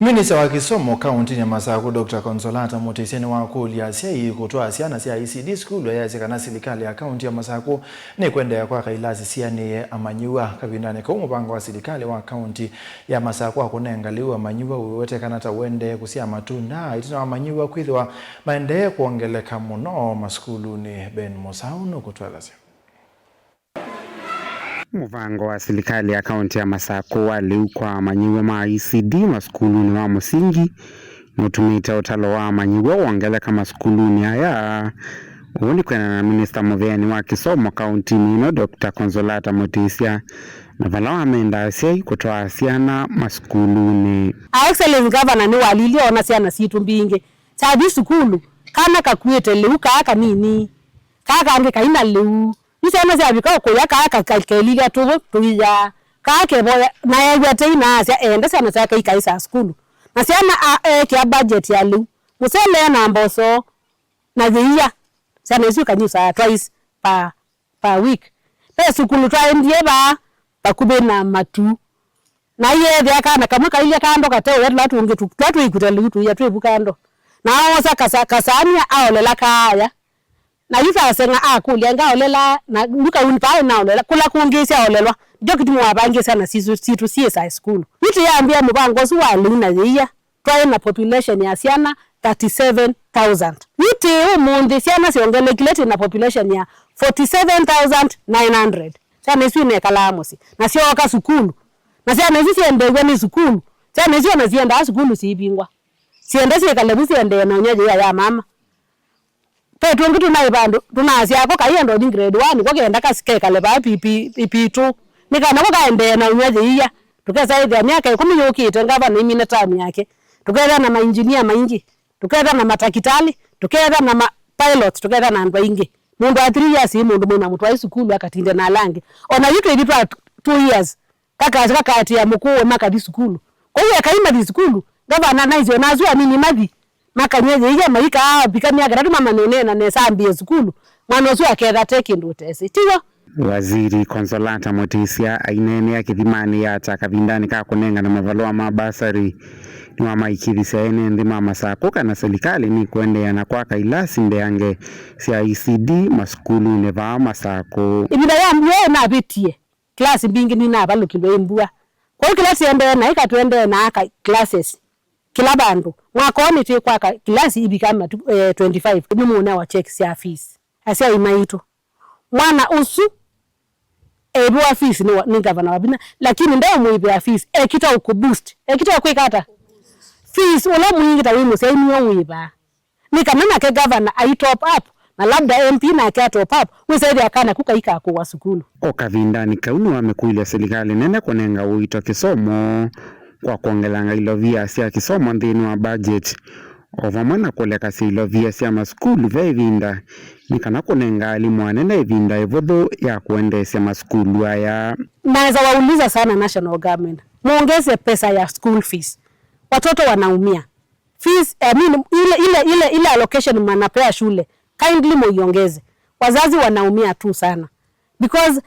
Minista wa kisomo kaunti ya Masako Dr. Consolata Mutiseni wa kulia sia kutoa siana sia ECD school ya kana serikali ya kaunti ya Masako ni kwenda kwa kailasi sia ni amanyiwa kabindane kwa mpango wa serikali wa kaunti ya Masako akunengaliwa amanyiwa wote kana ta wende kusia matunda itina amanyiwa kwithwa maendeleo kuongeleka muno maskulu ni Ben Musauno kutwala sia Muvango wa serikali ya kaunti ya Masako waliukwa amanyiwe ma ECD maskuluni wa musingi nutumita utalo wa amanyiwe wangeleka maskuluni haya uoni kwena na Minister Mutheni wa kisomo kaunti nino Dr. Consolata Mutiseni na vala wamenda asiai kutoa asiana maskuluni. Excellence Governor ni walili ona siana situ mbinge chabi sukulu kana kakuete leu kaka nini kaka ange kaina leu nisema sia bika ko ya kaka kalkeliga tubo tuya kake boya na yagwate ina sia enda sana sia kai kaisa school na siana kia budget ya lu musele na mboso na dhia sana isu kanyusa twice per week pe school twa ndie ba bakube na matu na ye thia kana kamwe kailia kando kateo la tunge twatu ikutelu tu ya twebu kando na osa kasania aolela kaya na yusa senga akulia nga olela na luka unipa na olela kula kuongeza olelwa ndio kitu mwabange sana situ CSI school mtu yaambia mbango suwa luna ya try na population ya siana 37,000 mtu umundi siana siongele kilete na population ya 47,900 sana isu ne kalamosi na sio waka sukulu na siana isu siendewe ni sukulu sana isu na sienda sukulu siibingwa siende sikalebusi ende na onyaje ya mama Petro ngitu na ibando tunasia ko kayendo ni grade 1 ko kenda kasikeka le ba PP2 nikana ko kaende na unyaje iya tukeza idha miaka 10 yokite ngaba na imine time yake tukeza na engineer maingi tukeza na matakitali tukeza na pilot tukeza na ndwaingi mundu wa 3 years mundu mwana mtu wa school akatinde na langi ona yuko iditwa 2 years kaka ati ya mkuu maka di school kwa hiyo akaima di school ngaba na naizo nazua nini madhi makanyeje iya maika bikamya garatu mama nene na sambie skulu mwana osu aketha tekindu tesi tiyo Waziri Consolata Mutiseni ainene ya kithimani ya takavindani ka kunenga na mavaloa mabasari ni wa maikithisa ene ndi mama Masako kana serikali ni kuendea na kwa kailasi ndeange sia ECD maskulu ne va Masako ibida ya mwe na bitie class mbingi ni na balukilwe imbua kwa class ende na ikatwende na aka classes kila bandu mwakoni tu kwa klasi ibikama 25 nimuna wa check sia fees asia imaitu mwana usu ebu wa fees ni governor wabina lakini ndio muibe ya fees kita ukuboost kita kwikata fees ola mwingi ta wimo sai niyo wiba nikamana ke governor ai top up na labda MP na ke top up wesaidi akana kukaika kwa sukulu okavindani kaunu wamekuilia serikali nene kunenga uito kisomo kwa kuongelanga ilovia sia kisomo ndini wa budget ovamana kuleka si ilovia sia maskulu vevinda nikana kunenga alimu anena evinda evodho ya kuendesha maskulu haya naweza wauliza sana national government muongeze pesa ya school fees watoto wanaumia fees ile allocation mnapea shule kindly muiongeze wazazi wanaumia tu sana because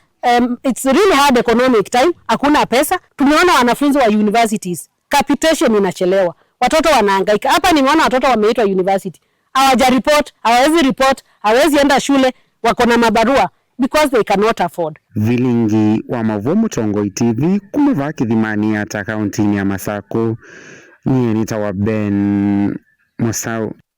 it's really hard economic time hakuna pesa tumeona wanafunzi wa universities capitation inachelewa watoto wanahangaika hapa nimeona watoto wameitwa university hawawezi report hawezi enda shule wako na mabarua because they cannot afford Vilingi wa Mavumu Tongoi TV kumeva kithimani ya kaunti ya Masako ni nitawa Ben Musau.